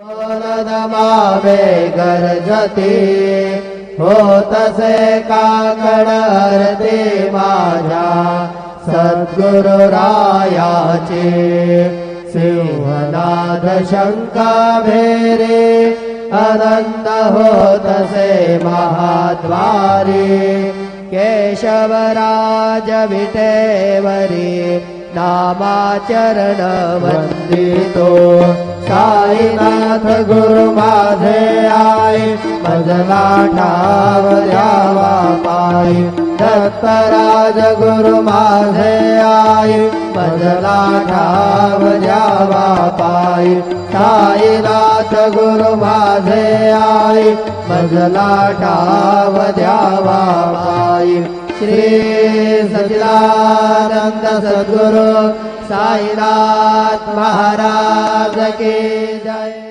नमावे गरजते होतसे काकड हरते माझ्या सद्गुरुरायाचे सिंहनाद शंका भेरे अनंत होतसे महाद्वारे केशवराज विटेवरी नामाचरण वंदितो साईनाथ गुरु माझे आई मजला ठाव द्यावा पायी दत्तराज गुरु माझे आई मजला ठाव द्यावा पायी साईनाथ गुरु माझे आई मजला ठाव द्यावा पायी श्री सच्चिदानंद सद्गुरु साईनाथ महाराज की जय।